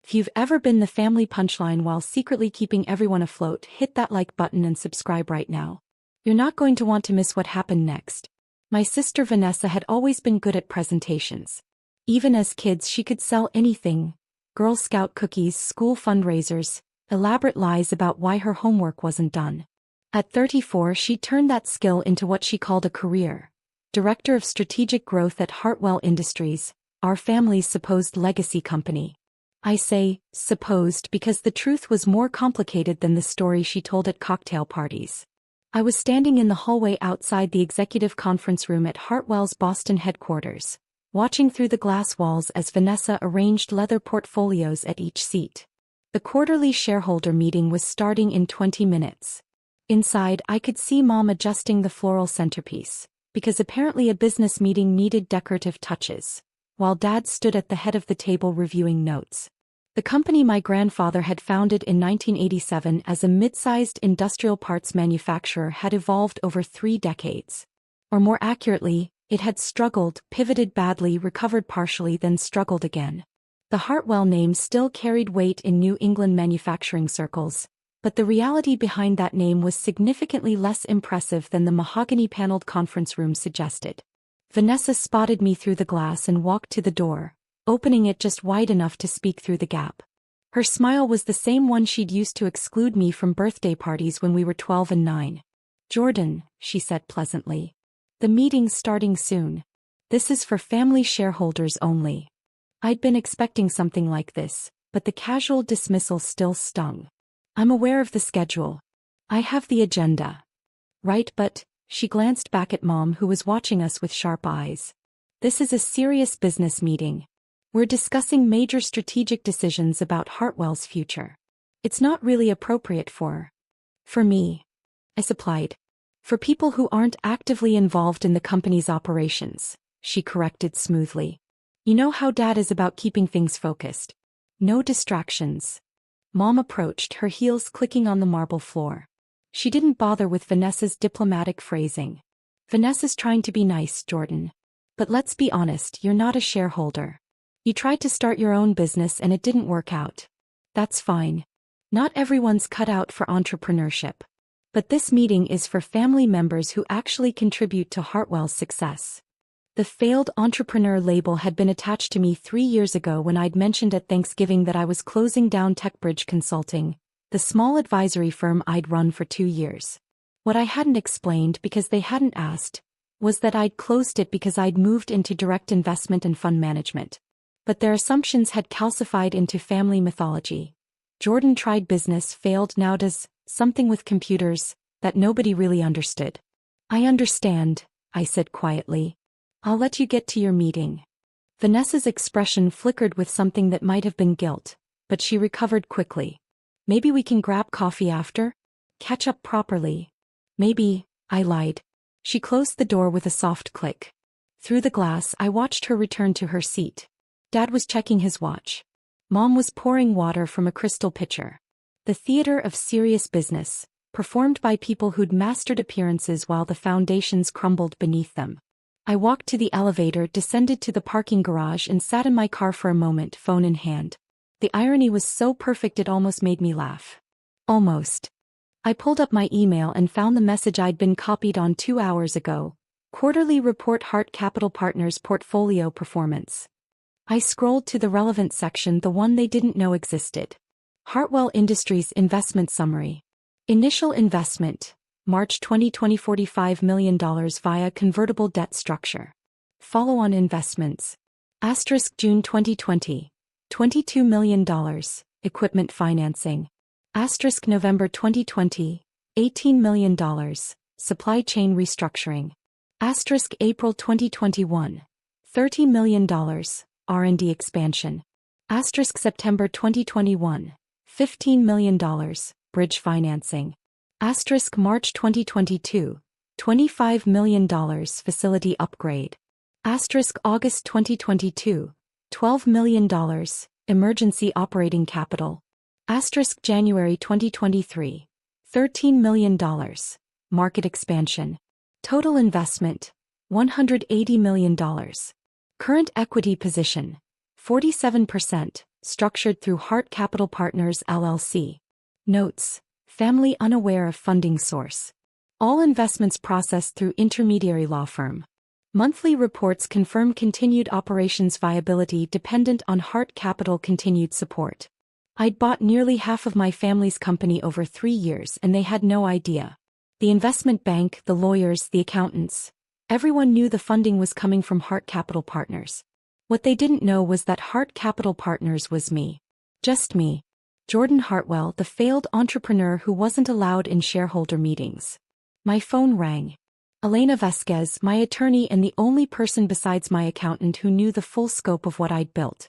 If you've ever been the family punchline while secretly keeping everyone afloat, hit that like button and subscribe right now. You're not going to want to miss what happened next. My sister Vanessa had always been good at presentations. Even as kids, she could sell anything: Girl Scout cookies, school fundraisers, elaborate lies about why her homework wasn't done. At 34, she turned that skill into what she called a career: Director of Strategic Growth at Hartwell Industries, our family's supposed legacy company. I say supposed because the truth was more complicated than the story she told at cocktail parties. I was standing in the hallway outside the executive conference room at Hartwell's Boston headquarters, watching through the glass walls as Vanessa arranged leather portfolios at each seat. The quarterly shareholder meeting was starting in 20 minutes. Inside, I could see Mom adjusting the floral centerpiece, because apparently a business meeting needed decorative touches, while Dad stood at the head of the table reviewing notes. The company my grandfather had founded in 1987 as a mid-sized industrial parts manufacturer had evolved over 3 decades. Or more accurately, it had struggled, pivoted badly, recovered partially, then struggled again. The Hartwell name still carried weight in New England manufacturing circles, but the reality behind that name was significantly less impressive than the mahogany-paneled conference room suggested. Vanessa spotted me through the glass and walked to the door, opening it just wide enough to speak through the gap. Her smile was the same one she'd used to exclude me from birthday parties when we were 12 and 9. "Jordan," she said pleasantly. "The meeting's starting soon. This is for family shareholders only." I'd been expecting something like this, but the casual dismissal still stung. "I'm aware of the schedule. I have the agenda." "Right, but..." She glanced back at Mom, who was watching us with sharp eyes. "This is a serious business meeting. We're discussing major strategic decisions about Hartwell's future. It's not really appropriate for me," I supplied. "For people who aren't actively involved in the company's operations," she corrected smoothly. "You know how Dad is about keeping things focused. No distractions." Mom approached, her heels clicking on the marble floor. She didn't bother with Vanessa's diplomatic phrasing. "Vanessa's trying to be nice, Jordan. But let's be honest, you're not a shareholder. You tried to start your own business and it didn't work out. That's fine. Not everyone's cut out for entrepreneurship. But this meeting is for family members who actually contribute to Hartwell's success." The failed entrepreneur label had been attached to me 3 years ago when I'd mentioned at Thanksgiving that I was closing down TechBridge Consulting, the small advisory firm I'd run for 2 years. What I hadn't explained, because they hadn't asked, was that I'd closed it because I'd moved into direct investment and fund management. But their assumptions had calcified into family mythology. Jordan tried business, failed, now does something with computers that nobody really understood. "I understand," I said quietly. "I'll let you get to your meeting." Vanessa's expression flickered with something that might have been guilt, but she recovered quickly. "Maybe we can grab coffee after? Catch up properly." "Maybe," I lied. She closed the door with a soft click. Through the glass, I watched her return to her seat. Dad was checking his watch. Mom was pouring water from a crystal pitcher. The theater of serious business, performed by people who'd mastered appearances while the foundations crumbled beneath them. I walked to the elevator, descended to the parking garage, and sat in my car for a moment, phone in hand. The irony was so perfect it almost made me laugh. Almost. I pulled up my email and found the message I'd been copied on 2 hours ago. Quarterly report, Hart Capital Partners portfolio performance. I scrolled to the relevant section, the one they didn't know existed. Hartwell Industries investment summary. Initial investment, March 2020, $45 million via convertible debt structure. Follow-on investments. June 2020. $22 million, equipment financing. November 2020, $18 million, supply chain restructuring. April 2021, $30 million, R&D expansion. September 2021, $15 million, bridge financing. March 2022, $25 million, facility upgrade. August 2022, $12 million, emergency operating capital. January 2023, $13 million, market expansion. Total investment, $180 million. Current equity position, 47%, structured through Hart Capital Partners LLC. Notes: family unaware of funding source. All investments processed through intermediary law firm. Monthly reports confirm continued operations viability dependent on Hart Capital continued support. I'd bought nearly half of my family's company over 3 years and they had no idea. The investment bank, the lawyers, the accountants. Everyone knew the funding was coming from Hart Capital Partners. What they didn't know was that Hart Capital Partners was me. Just me. Jordan Hartwell, the failed entrepreneur who wasn't allowed in shareholder meetings. My phone rang. Elena Vasquez, my attorney and the only person besides my accountant who knew the full scope of what I'd built.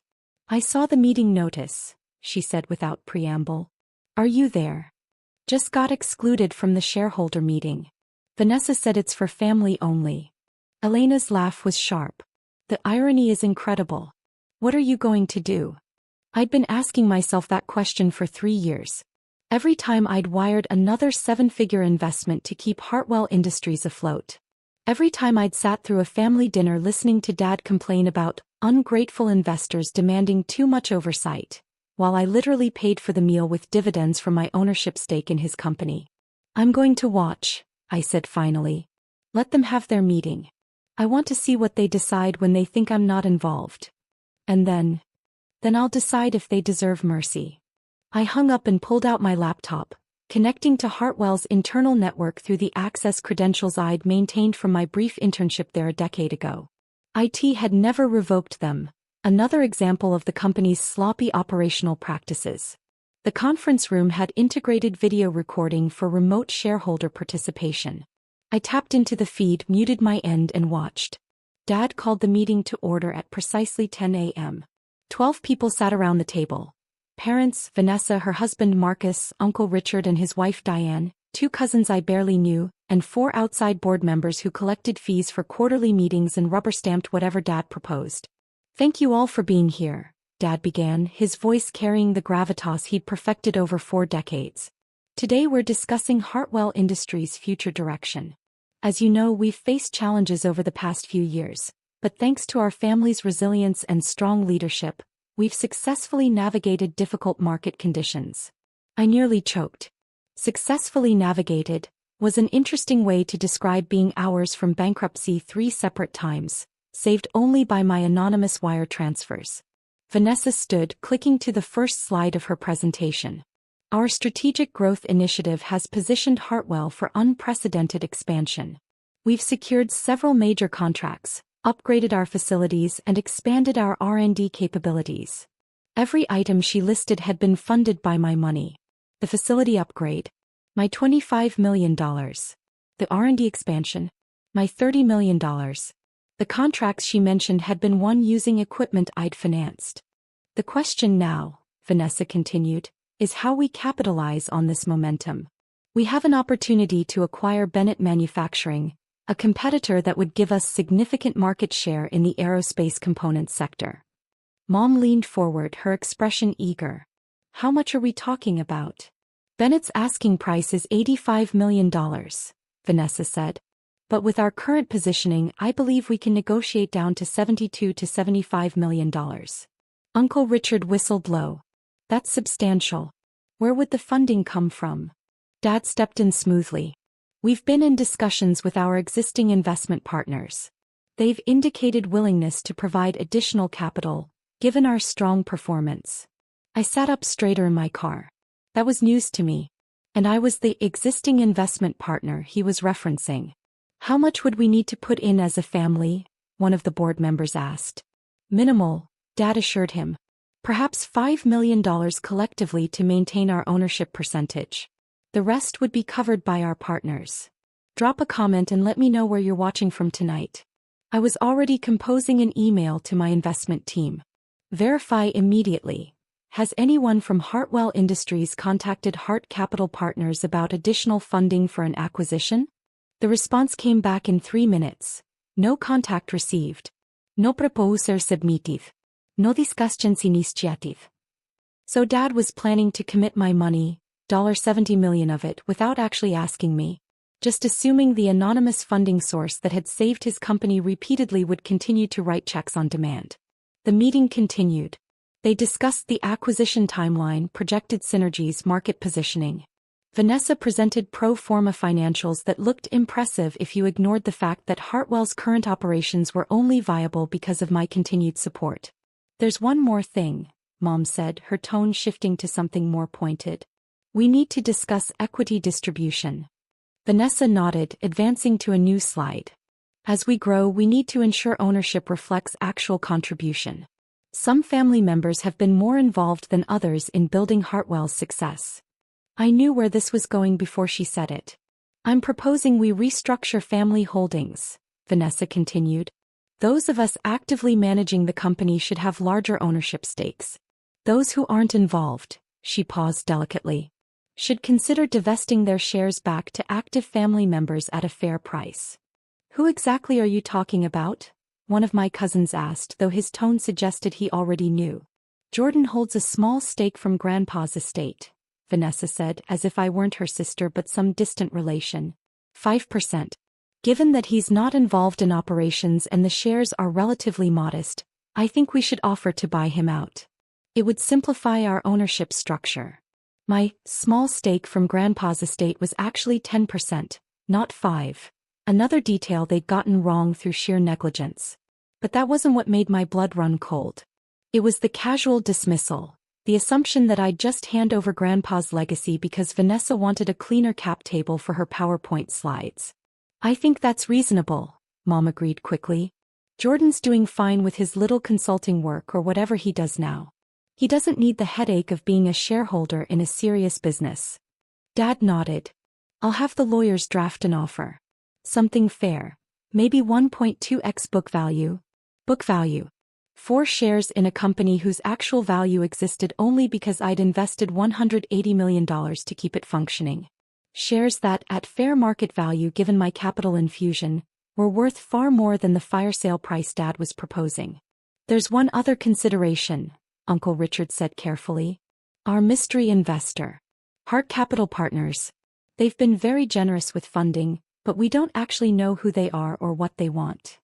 "I saw the meeting notice," she said without preamble. "Are you there?" "Just got excluded from the shareholder meeting." Vanessa said, "It's for family only." Elena's laugh was sharp. "The irony is incredible. What are you going to do?" I'd been asking myself that question for 3 years. Every time I'd wired another 7-figure investment to keep Hartwell Industries afloat. Every time I'd sat through a family dinner listening to Dad complain about ungrateful investors demanding too much oversight, while I literally paid for the meal with dividends from my ownership stake in his company. "I'm going to watch," I said finally. "Let them have their meeting. I want to see what they decide when they think I'm not involved. And then I'll decide if they deserve mercy." I hung up and pulled out my laptop, connecting to Hartwell's internal network through the access credentials I'd maintained from my brief internship there a decade ago. IT had never revoked them, another example of the company's sloppy operational practices. The conference room had integrated video recording for remote shareholder participation. I tapped into the feed, muted my end and watched. Dad called the meeting to order at precisely 10 a.m. 12 people sat around the table. Parents, Vanessa, her husband Marcus, Uncle Richard and his wife Diane, 2 cousins I barely knew, and 4 outside board members who collected fees for quarterly meetings and rubber-stamped whatever Dad proposed. "Thank you all for being here," Dad began, his voice carrying the gravitas he'd perfected over 4 decades. "Today we're discussing Hartwell Industries' future direction. As you know, we've faced challenges over the past few years, but thanks to our family's resilience and strong leadership, we've successfully navigated difficult market conditions." I nearly choked. Successfully navigated was an interesting way to describe being hours from bankruptcy 3 separate times, saved only by my anonymous wire transfers. Vanessa stood, clicking to the first slide of her presentation. "Our strategic growth initiative has positioned Hartwell for unprecedented expansion. We've secured several major contracts, upgraded our facilities and expanded our R&D capabilities." Every item she listed had been funded by my money. The facility upgrade, my $25 million. The R&D expansion, my $30 million. The contracts she mentioned had been won using equipment I'd financed. "The question now," Vanessa continued, "is how we capitalize on this momentum. We have an opportunity to acquire Bennett Manufacturing, a competitor that would give us significant market share in the aerospace components sector." Mom leaned forward, her expression eager. "How much are we talking about?" "Bennett's asking price is $85 million, Vanessa said. "But with our current positioning, I believe we can negotiate down to $72 to $75 million. Uncle Richard whistled low. "That's substantial. Where would the funding come from?" Dad stepped in smoothly. "We've been in discussions with our existing investment partners. They've indicated willingness to provide additional capital, given our strong performance." I sat up straighter in my car. That was news to me. And I was the existing investment partner he was referencing. "How much would we need to put in as a family?" one of the board members asked. "Minimal," Dad assured him. "Perhaps $5 million collectively to maintain our ownership percentage. The rest would be covered by our partners. Drop a comment and let me know where you're watching from tonight." I was already composing an email to my investment team. "Verify immediately. Has anyone from Hartwell Industries contacted Hart Capital Partners about additional funding for an acquisition?" The response came back in 3 minutes. "No contact received. No proposal submitted. No discussions initiative." So Dad was planning to commit my money, $70 million of it, without actually asking me. Just assuming the anonymous funding source that had saved his company repeatedly would continue to write checks on demand. The meeting continued. They discussed the acquisition timeline, projected synergies, market positioning. Vanessa presented pro forma financials that looked impressive if you ignored the fact that Hartwell's current operations were only viable because of my continued support. There's one more thing, Mom said, her tone shifting to something more pointed. We need to discuss equity distribution. Vanessa nodded, advancing to a new slide. As we grow, we need to ensure ownership reflects actual contribution. Some family members have been more involved than others in building Hartwell's success. I knew where this was going before she said it. I'm proposing we restructure family holdings, Vanessa continued. Those of us actively managing the company should have larger ownership stakes. Those who aren't involved, she paused delicately, should consider divesting their shares back to active family members at a fair price. Who exactly are you talking about? One of my cousins asked, though his tone suggested he already knew. Jordan holds a small stake from Grandpa's estate, Vanessa said, as if I weren't her sister but some distant relation. 5%. Given that he's not involved in operations and the shares are relatively modest, I think we should offer to buy him out. It would simplify our ownership structure. My small stake from Grandpa's estate was actually 10%, not 5%. Another detail they'd gotten wrong through sheer negligence. But that wasn't what made my blood run cold. It was the casual dismissal, the assumption that I'd just hand over Grandpa's legacy because Vanessa wanted a cleaner cap table for her PowerPoint slides. I think that's reasonable, Mom agreed quickly. Jordan's doing fine with his little consulting work or whatever he does now. He doesn't need the headache of being a shareholder in a serious business. Dad nodded. I'll have the lawyers draft an offer. Something fair. Maybe 1.2x book value. Book value. 4 shares in a company whose actual value existed only because I'd invested $180 million to keep it functioning. Shares that, at fair market value given my capital infusion, were worth far more than the fire sale price Dad was proposing. There's one other consideration, Uncle Richard said carefully. Our mystery investor. Hart Capital Partners. They've been very generous with funding, but we don't actually know who they are or what they want.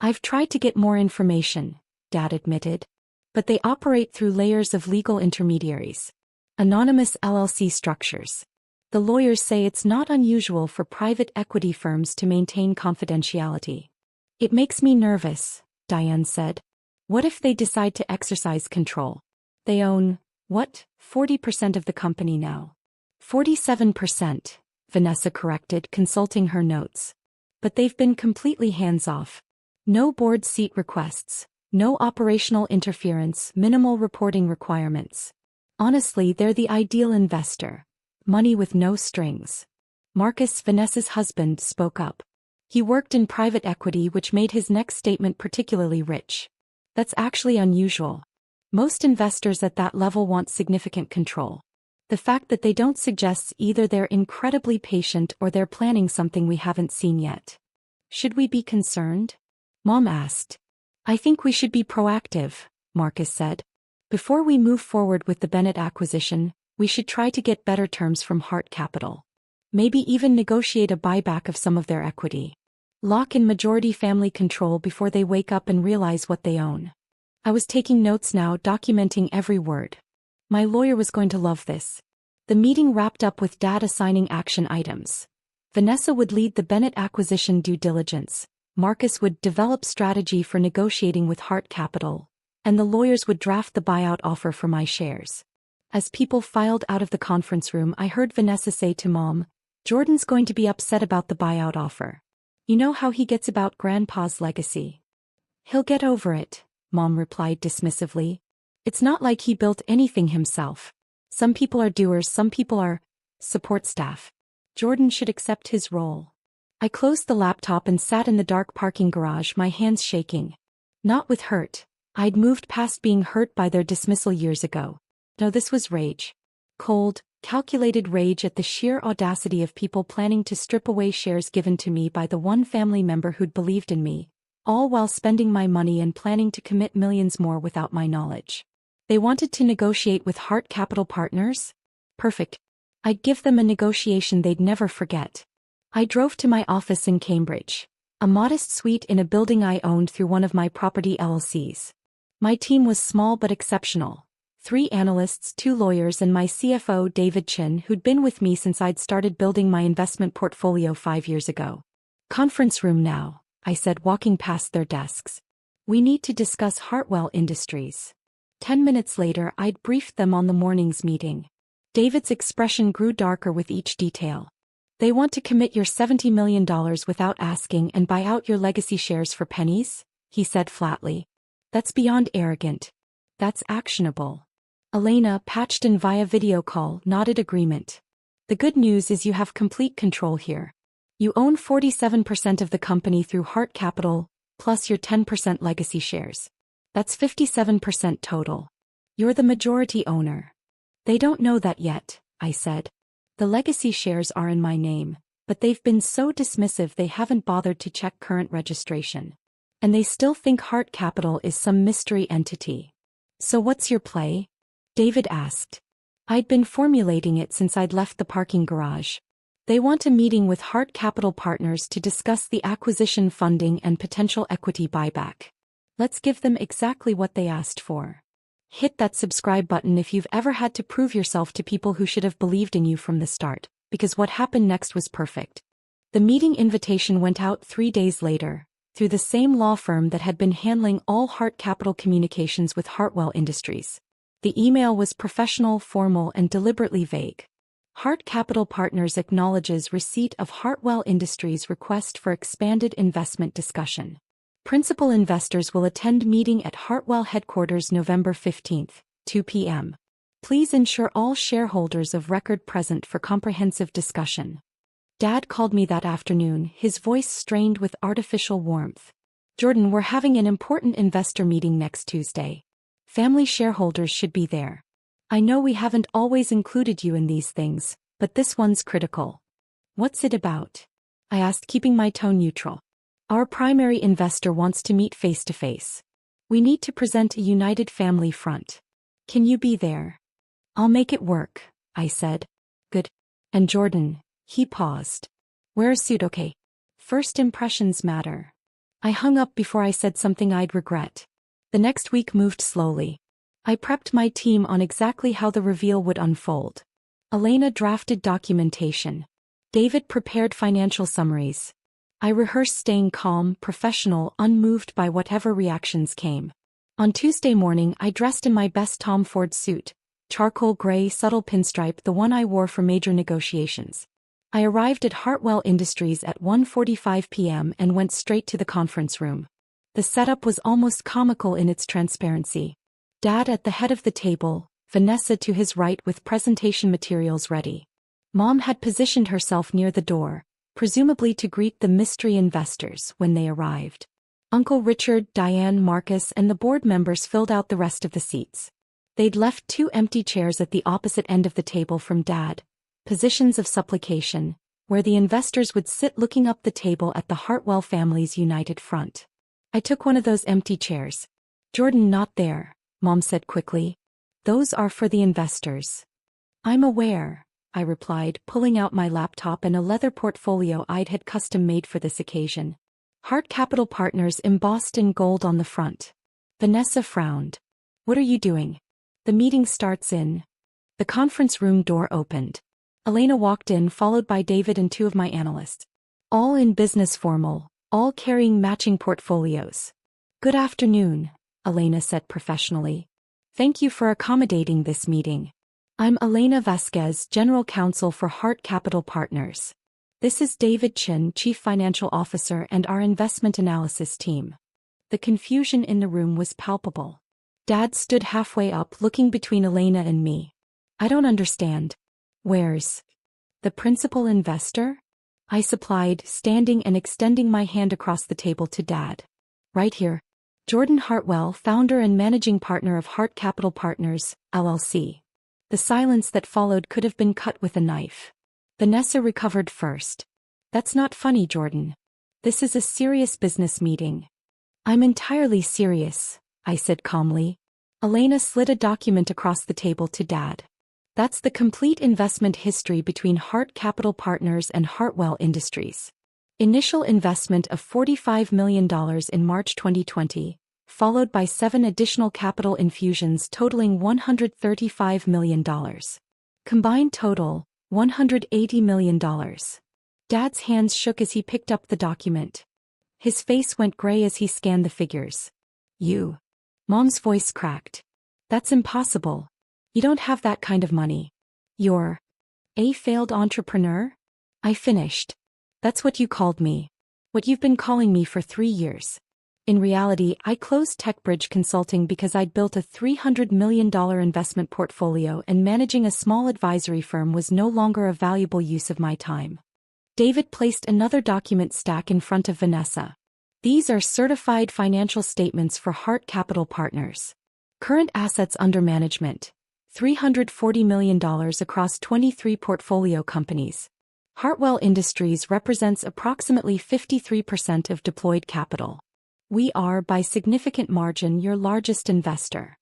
I've tried to get more information, Dad admitted. But they operate through layers of legal intermediaries. Anonymous LLC structures. The lawyers say it's not unusual for private equity firms to maintain confidentiality. It makes me nervous, Diane said. What if they decide to exercise control? They own, what, 40% of the company now? 47%, Vanessa corrected, consulting her notes. But they've been completely hands-off. No board seat requests, no operational interference, minimal reporting requirements. Honestly, they're the ideal investor. Money with no strings. Marcus, Vanessa's husband, spoke up. He worked in private equity, which made his next statement particularly rich. That's actually unusual. Most investors at that level want significant control. The fact that they don't suggests either they're incredibly patient or they're planning something we haven't seen yet. Should we be concerned? Mom asked. I think we should be proactive, Marcus said. Before we move forward with the Bennett acquisition, we should try to get better terms from Hart Capital. Maybe even negotiate a buyback of some of their equity. Lock in majority family control before they wake up and realize what they own. I was taking notes now, documenting every word. My lawyer was going to love this. The meeting wrapped up with Dad assigning action items. Vanessa would lead the Bennett acquisition due diligence. Marcus would develop strategy for negotiating with Hart Capital, and the lawyers would draft the buyout offer for my shares. As people filed out of the conference room, I heard Vanessa say to Mom, Jordan's going to be upset about the buyout offer. You know how he gets about Grandpa's legacy. He'll get over it, Mom replied dismissively. It's not like he built anything himself. Some people are doers, some people are support staff. Jordan should accept his role. I closed the laptop and sat in the dark parking garage, my hands shaking. Not with hurt. I'd moved past being hurt by their dismissal years ago. No, this was rage. Cold, calculated rage at the sheer audacity of people planning to strip away shares given to me by the one family member who'd believed in me, all while spending my money and planning to commit millions more without my knowledge. They wanted to negotiate with Hart Capital Partners? Perfect. I'd give them a negotiation they'd never forget. I drove to my office in Cambridge, a modest suite in a building I owned through one of my property LLCs. My team was small but exceptional. 3 analysts, 2 lawyers and my CFO David Chin, who'd been with me since I'd started building my investment portfolio 5 years ago. Conference room now, I said, walking past their desks. We need to discuss Hartwell Industries. 10 minutes later, I'd briefed them on the morning's meeting. David's expression grew darker with each detail. They want to commit your $70 million without asking and buy out your legacy shares for pennies? He said flatly. That's beyond arrogant. That's actionable. Elena, patched in via video call, nodded agreement. The good news is you have complete control here. You own 47% of the company through Hart Capital, plus your 10% legacy shares. That's 57% total. You're the majority owner. They don't know that yet, I said. The legacy shares are in my name, but they've been so dismissive they haven't bothered to check current registration. And they still think Hart Capital is some mystery entity. So what's your play? David asked. I'd been formulating it since I'd left the parking garage. They want a meeting with Hart Capital Partners to discuss the acquisition funding and potential equity buyback. Let's give them exactly what they asked for. Hit that subscribe button if you've ever had to prove yourself to people who should have believed in you from the start, because what happened next was perfect. The meeting invitation went out 3 days later, through the same law firm that had been handling all Hart Capital communications with Hartwell Industries. The email was professional, formal, and deliberately vague. Hart Capital Partners acknowledges receipt of Hartwell Industries' request for expanded investment discussion. Principal investors will attend meeting at Hartwell headquarters November 15, 2 p.m. Please ensure all shareholders of record present for comprehensive discussion. Dad called me that afternoon, his voice strained with artificial warmth. Jordan, we're having an important investor meeting next Tuesday. Family shareholders should be there. I know we haven't always included you in these things, but this one's critical. What's it about? I asked, keeping my tone neutral. Our primary investor wants to meet face to face. We need to present a united family front. Can you be there? I'll make it work, I said. Good. And Jordan, he paused. Wear a suit, okay? First impressions matter. I hung up before I said something I'd regret. The next week moved slowly. I prepped my team on exactly how the reveal would unfold. Elena drafted documentation. David prepared financial summaries. I rehearsed staying calm, professional, unmoved by whatever reactions came. On Tuesday morning, I dressed in my best Tom Ford suit, charcoal gray, subtle pinstripe, the one I wore for major negotiations. I arrived at Hartwell Industries at 1:45 p.m. and went straight to the conference room. The setup was almost comical in its transparency. Dad at the head of the table, Vanessa to his right with presentation materials ready. Mom had positioned herself near the door, presumably to greet the mystery investors when they arrived. Uncle Richard, Diane, Marcus, and the board members filled out the rest of the seats. They'd left 2 empty chairs at the opposite end of the table from Dad, positions of supplication, where the investors would sit looking up the table at the Hartwell family's united front. I took one of those empty chairs. Jordan, not there, Mom said quickly. Those are for the investors. I'm aware, I replied, pulling out my laptop and a leather portfolio I'd had custom made for this occasion. Hart Capital Partners embossed in gold on the front. Vanessa frowned. What are you doing? The meeting starts in. The conference room door opened. Elena walked in, followed by David and 2 of my analysts. All in business formal, all carrying matching portfolios. Good afternoon, Elena said professionally. Thank you for accommodating this meeting. I'm Elena Vasquez, General Counsel for Hart Capital Partners. This is David Chin, Chief Financial Officer, and our investment analysis team. The confusion in the room was palpable. Dad stood halfway up, looking between Elena and me. I don't understand. Where's the principal investor? I supplied, standing and extending my hand across the table to Dad. Right here. Jordan Hartwell, founder and managing partner of Hart Capital Partners, LLC. The silence that followed could have been cut with a knife. Vanessa recovered first. That's not funny, Jordan. This is a serious business meeting. I'm entirely serious, I said calmly. Elena slid a document across the table to Dad. That's the complete investment history between Hart Capital Partners and Hartwell Industries. Initial investment of $45 million in March 2020, followed by 7 additional capital infusions totaling $135 million. Combined total, $180 million. Dad's hands shook as he picked up the document. His face went gray as he scanned the figures. You. Mom's voice cracked. That's impossible. You don't have that kind of money. You're a failed entrepreneur? I finished. That's what you called me. What you've been calling me for 3 years. In reality, I closed TechBridge Consulting because I'd built a $300 million investment portfolio and managing a small advisory firm was no longer a valuable use of my time. David placed another document stack in front of Vanessa. These are certified financial statements for Hart Capital Partners. Current assets under management, $340 million across 23 portfolio companies. Hartwell Industries represents approximately 53% of deployed capital. We are, by significant margin, your largest investor.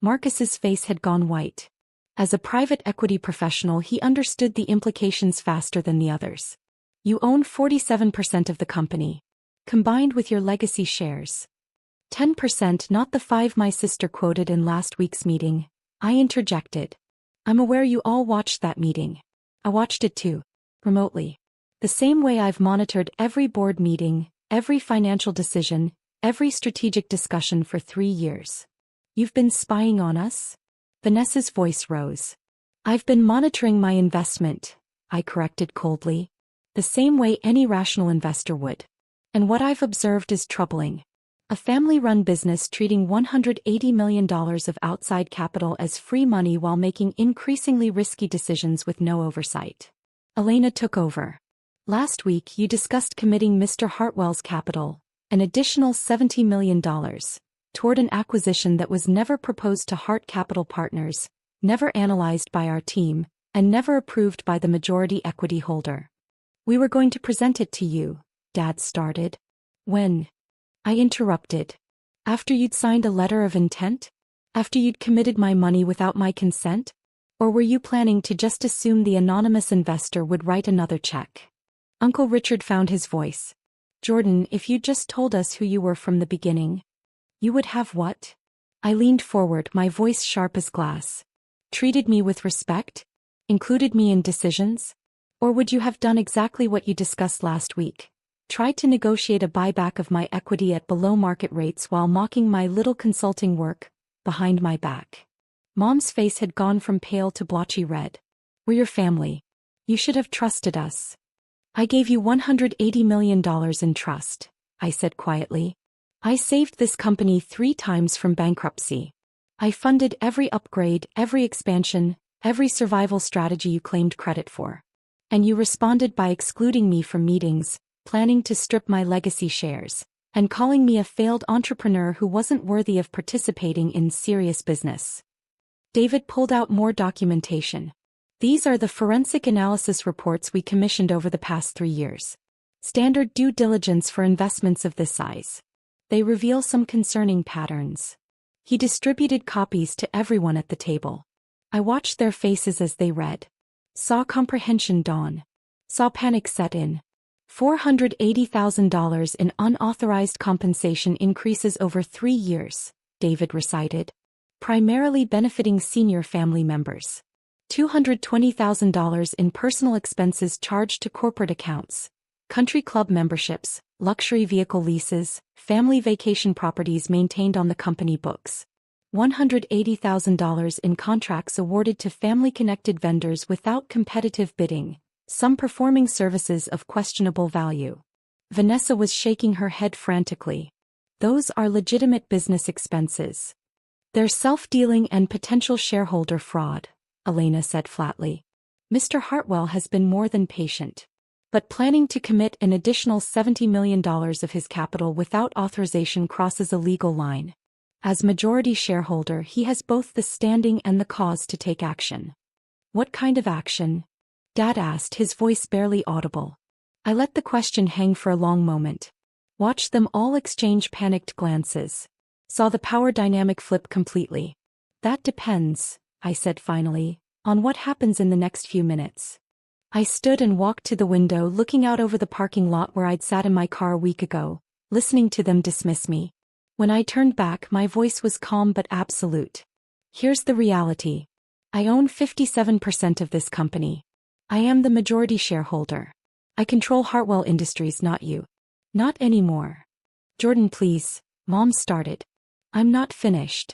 Marcus's face had gone white. As a private equity professional, he understood the implications faster than the others. You own 47% of the company, combined with your legacy shares. 10%, not the 5 my sister quoted in last week's meeting, I interjected. I'm aware you all watched that meeting. I watched it too, remotely. The same way I've monitored every board meeting, every financial decision, every strategic discussion for 3 years. You've been spying on us? Vanessa's voice rose. I've been monitoring my investment, I corrected coldly. The same way any rational investor would. And what I've observed is troubling. A family-run business treating $180 million of outside capital as free money while making increasingly risky decisions with no oversight. Elena took over. Last week you discussed committing Mr. Hartwell's capital, an additional $70 million, toward an acquisition that was never proposed to Hart Capital Partners, never analyzed by our team, and never approved by the majority equity holder. We were going to present it to you, Dad started. When? I interrupted. After you'd signed a letter of intent? After you'd committed my money without my consent? Or were you planning to just assume the anonymous investor would write another check? Uncle Richard found his voice. Jordan, if you'd just told us who you were from the beginning. You would have what? I leaned forward, my voice sharp as glass. Treated me with respect? Included me in decisions? Or would you have done exactly what you discussed last week? Tried to negotiate a buyback of my equity at below market rates while mocking my little consulting work, behind my back. Mom's face had gone from pale to blotchy red. We're your family. You should have trusted us. I gave you $180 million in trust, I said quietly. I saved this company 3 times from bankruptcy. I funded every upgrade, every expansion, every survival strategy you claimed credit for. And you responded by excluding me from meetings, planning to strip my legacy shares, and calling me a failed entrepreneur who wasn't worthy of participating in serious business. David pulled out more documentation. These are the forensic analysis reports we commissioned over the past 3 years. Standard due diligence for investments of this size. They reveal some concerning patterns. He distributed copies to everyone at the table. I watched their faces as they read. Saw comprehension dawn. Saw panic set in. $480,000 in unauthorized compensation increases over 3 years, David recited. Primarily benefiting senior family members. $220,000 in personal expenses charged to corporate accounts, country club memberships, luxury vehicle leases, family vacation properties maintained on the company books. $180,000 in contracts awarded to family-connected vendors without competitive bidding, some performing services of questionable value. Vanessa was shaking her head frantically. Those are legitimate business expenses. They're self-dealing and potential shareholder fraud, Elena said flatly. Mr. Hartwell has been more than patient. But planning to commit an additional $70 million of his capital without authorization crosses a legal line. As majority shareholder, he has both the standing and the cause to take action. What kind of action? Dad asked, his voice barely audible. I let the question hang for a long moment. Watched them all exchange panicked glances. Saw the power dynamic flip completely. That depends, I said finally, on what happens in the next few minutes. I stood and walked to the window, looking out over the parking lot where I'd sat in my car a week ago, listening to them dismiss me. When I turned back, my voice was calm but absolute. Here's the reality. I own 57% of this company. I am the majority shareholder. I control Hartwell Industries, not you. Not anymore. Jordan, please, Mom started. I'm not finished.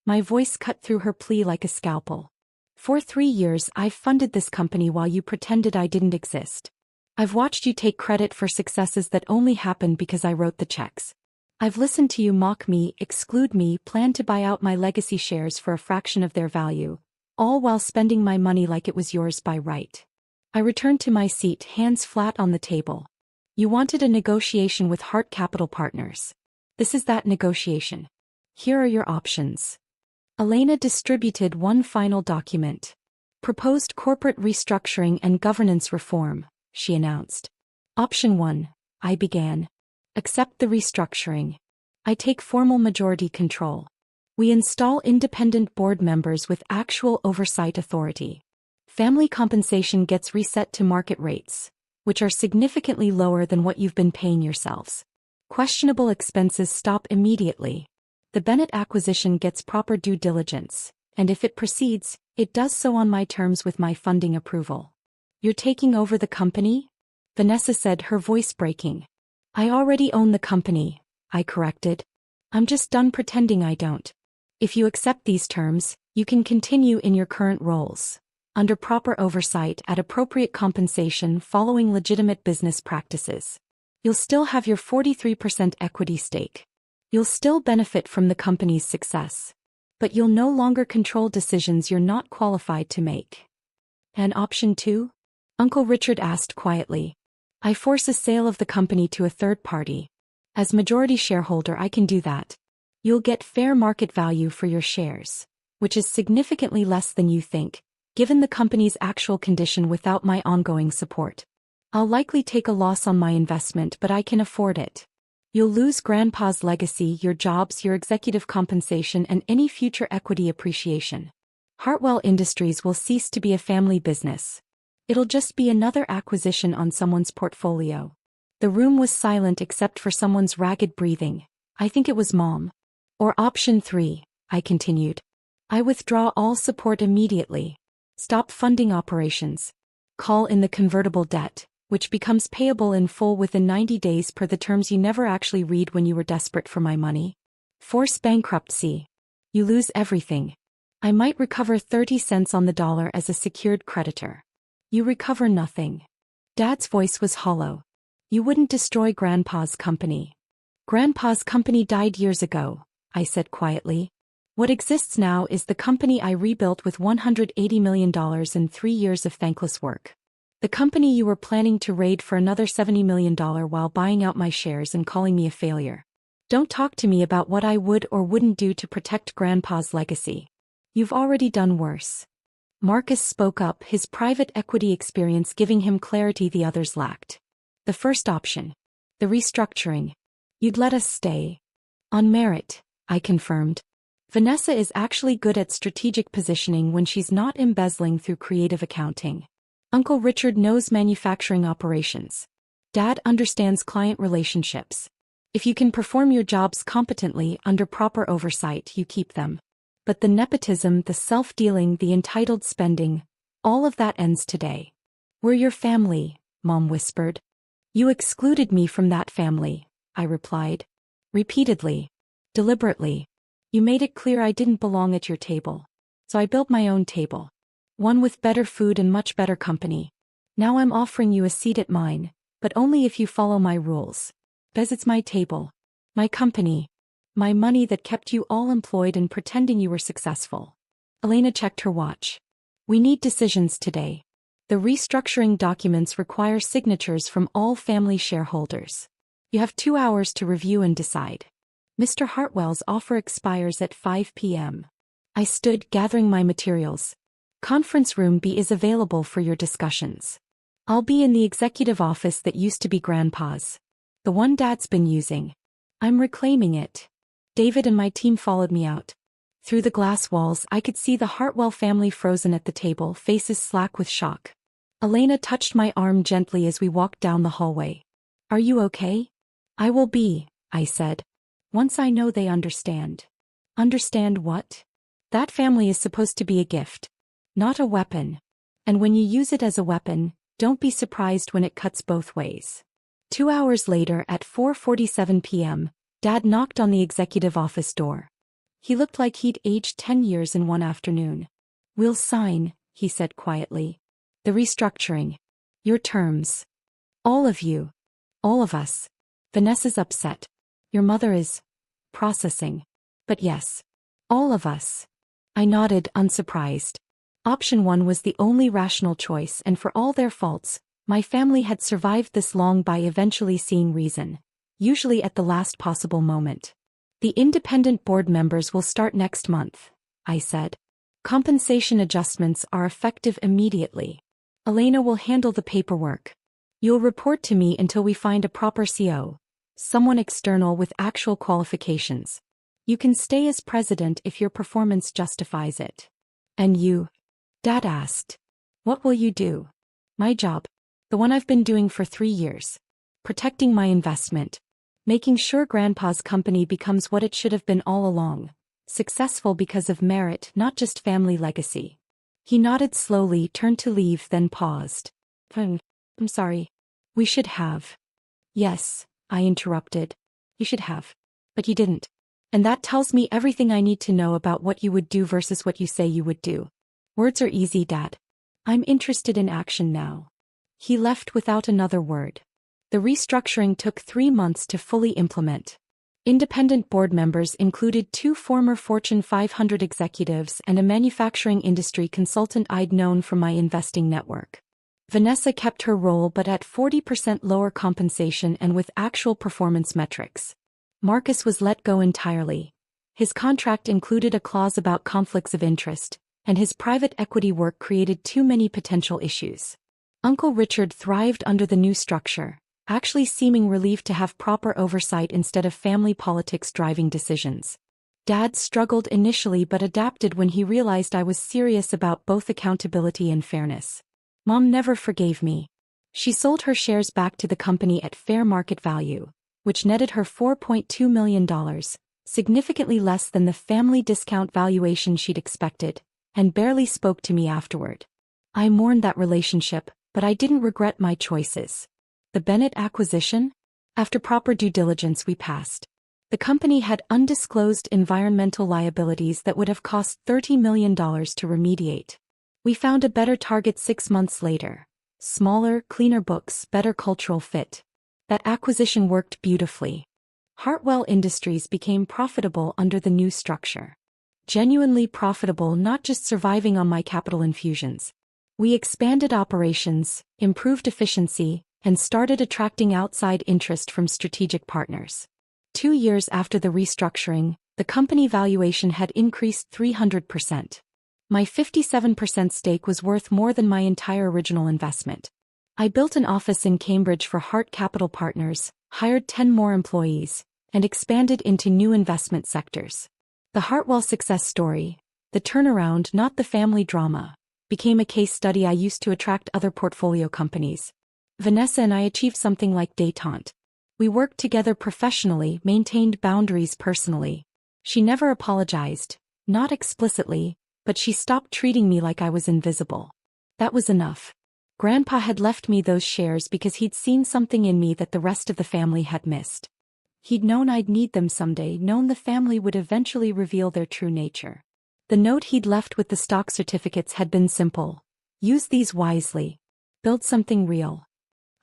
My voice cut through her plea like a scalpel. For 3 years, I've funded this company while you pretended I didn't exist. I've watched you take credit for successes that only happened because I wrote the checks. I've listened to you mock me, exclude me, plan to buy out my legacy shares for a fraction of their value, all while spending my money like it was yours by right. I returned to my seat, hands flat on the table. You wanted a negotiation with Hart Capital Partners. This is that negotiation. Here are your options. Elena distributed one final document. Proposed corporate restructuring and governance reform, she announced. Option 1, I began. Accept the restructuring. I take formal majority control. We install independent board members with actual oversight authority. Family compensation gets reset to market rates, which are significantly lower than what you've been paying yourselves. Questionable expenses stop immediately. The Bennett acquisition gets proper due diligence, and if it proceeds, it does so on my terms with my funding approval. You're taking over the company? Vanessa said, her voice breaking. I already own the company, I corrected. I'm just done pretending I don't. If you accept these terms, you can continue in your current roles, under proper oversight at appropriate compensation following legitimate business practices. You'll still have your 43% equity stake. You'll still benefit from the company's success. But you'll no longer control decisions you're not qualified to make. And option 2? Uncle Richard asked quietly. I force a sale of the company to a third party. As majority shareholder, I can do that. You'll get fair market value for your shares, which is significantly less than you think, given the company's actual condition without my ongoing support. I'll likely take a loss on my investment, but I can afford it. You'll lose Grandpa's legacy, your jobs, your executive compensation, and any future equity appreciation. Hartwell Industries will cease to be a family business. It'll just be another acquisition on someone's portfolio. The room was silent except for someone's ragged breathing. I think it was Mom. Or option 3, I continued. I withdraw all support immediately. Stop funding operations. Call in the convertible debt, which becomes payable in full within 90 days per the terms you never actually read when you were desperate for my money. Force bankruptcy. You lose everything. I might recover 30 cents on the dollar as a secured creditor. You recover nothing. Dad's voice was hollow. You wouldn't destroy Grandpa's company. Grandpa's company died years ago, I said quietly. What exists now is the company I rebuilt with $180 million in 3 years of thankless work. The company you were planning to raid for another $70 million while buying out my shares and calling me a failure. Don't talk to me about what I would or wouldn't do to protect Grandpa's legacy. You've already done worse. Marcus spoke up, his private equity experience giving him clarity the others lacked. The first option. The restructuring. You'd let us stay. On merit, I confirmed. Vanessa is actually good at strategic positioning when she's not embezzling through creative accounting. Uncle Richard knows manufacturing operations. Dad understands client relationships. If you can perform your jobs competently under proper oversight, you keep them. But the nepotism, the self-dealing, the entitled spending, all of that ends today. We're your family, Mom whispered. You excluded me from that family, I replied. Repeatedly. Deliberately. You made it clear I didn't belong at your table. So I built my own table. One with better food and much better company. Now I'm offering you a seat at mine, but only if you follow my rules. Because it's my table. My company. My money that kept you all employed and pretending you were successful. Elena checked her watch. We need decisions today. The restructuring documents require signatures from all family shareholders. You have 2 hours to review and decide. Mr. Hartwell's offer expires at 5 p.m. I stood, gathering my materials. Conference room B is available for your discussions. I'll be in the executive office that used to be Grandpa's. The one Dad's been using. I'm reclaiming it. David and my team followed me out. Through the glass walls, I could see the Hartwell family frozen at the table, faces slack with shock. Elena touched my arm gently as we walked down the hallway. Are you okay? I will be, I said. Once I know they understand. Understand what? That family is supposed to be a gift, not a weapon. And when you use it as a weapon, don't be surprised when it cuts both ways. 2 hours later at 4:47 p.m., Dad knocked on the executive office door. He looked like he'd aged 10 years in one afternoon. "We'll sign," he said quietly. "The restructuring. Your terms. All of you. All of us. Vanessa's upset. Your mother is processing. But yes. All of us." I nodded, unsurprised. Option 1 was the only rational choice, and for all their faults, my family had survived this long by eventually seeing reason, usually at the last possible moment. "The independent board members will start next month," I said. "Compensation adjustments are effective immediately. Elena will handle the paperwork. You'll report to me until we find a proper CO, someone external with actual qualifications. You can stay as president if your performance justifies it." "And you?" Dad asked. "What will you do?" "My job. The one I've been doing for 3 years. Protecting my investment. Making sure Grandpa's company becomes what it should have been all along. Successful because of merit, not just family legacy." He nodded slowly, turned to leave, then paused. I'm sorry. We should have." "Yes," I interrupted. "You should have. But you didn't. And that tells me everything I need to know about what you would do versus what you say you would do. Words are easy, Dad. I'm interested in action now." He left without another word. The restructuring took 3 months to fully implement. Independent board members included 2 former Fortune 500 executives and a manufacturing industry consultant I'd known from my investing network. Vanessa kept her role but at 40% lower compensation and with actual performance metrics. Marcus was let go entirely. His contract included a clause about conflicts of interest, and his private equity work created too many potential issues. Uncle Richard thrived under the new structure, actually seeming relieved to have proper oversight instead of family politics driving decisions. Dad struggled initially but adapted when he realized I was serious about both accountability and fairness. Mom never forgave me. She sold her shares back to the company at fair market value, which netted her $4.2 million, significantly less than the family discount valuation she'd expected, and barely spoke to me afterward. I mourned that relationship, but I didn't regret my choices. The Bennett acquisition? After proper due diligence, we passed. The company had undisclosed environmental liabilities that would have cost $30 million to remediate. We found a better target 6 months later. Smaller, cleaner books, better cultural fit. That acquisition worked beautifully. Hartwell Industries became profitable under the new structure. Genuinely profitable, not just surviving on my capital infusions. We expanded operations, improved efficiency, and started attracting outside interest from strategic partners. 2 years after the restructuring, the company valuation had increased 300%. My 57% stake was worth more than my entire original investment. I built an office in Cambridge for Hart Capital Partners, hired 10 more employees, and expanded into new investment sectors. The Hartwell success story, the turnaround, not the family drama, became a case study I used to attract other portfolio companies. Vanessa and I achieved something like détente. We worked together professionally, maintained boundaries personally. She never apologized, not explicitly, but she stopped treating me like I was invisible. That was enough. Grandpa had left me those shares because he'd seen something in me that the rest of the family had missed. He'd known I'd need them someday, known the family would eventually reveal their true nature. The note he'd left with the stock certificates had been simple. Use these wisely. Build something real.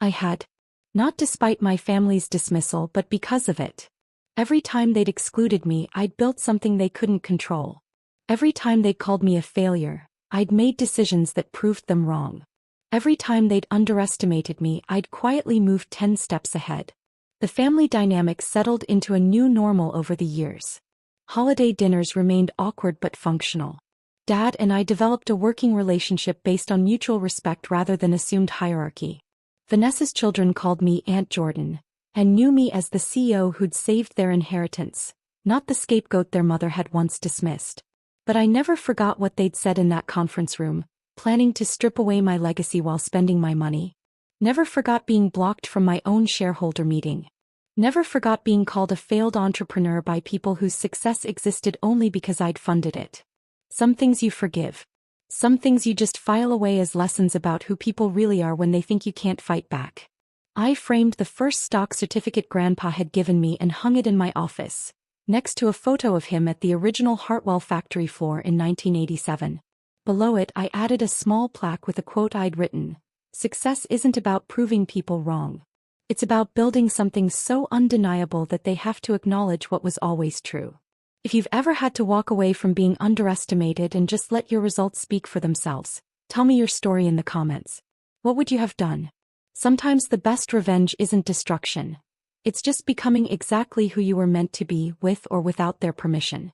I had. Not despite my family's dismissal, but because of it. Every time they'd excluded me, I'd built something they couldn't control. Every time they'd called me a failure, I'd made decisions that proved them wrong. Every time they'd underestimated me, I'd quietly moved 10 steps ahead. The family dynamic settled into a new normal over the years. Holiday dinners remained awkward but functional. Dad and I developed a working relationship based on mutual respect rather than assumed hierarchy. Vanessa's children called me Aunt Jordan, and knew me as the CEO who'd saved their inheritance, not the scapegoat their mother had once dismissed. But I never forgot what they'd said in that conference room, planning to strip away my legacy while spending my money. Never forgot being blocked from my own shareholder meeting. Never forgot being called a failed entrepreneur by people whose success existed only because I'd funded it. Some things you forgive. Some things you just file away as lessons about who people really are when they think you can't fight back. I framed the first stock certificate Grandpa had given me and hung it in my office, next to a photo of him at the original Hartwell factory floor in 1987. Below it I added a small plaque with a quote I'd written: "Success isn't about proving people wrong. It's about building something so undeniable that they have to acknowledge what was always true." If you've ever had to walk away from being underestimated and just let your results speak for themselves, tell me your story in the comments. What would you have done? Sometimes the best revenge isn't destruction. It's just becoming exactly who you were meant to be, with or without their permission.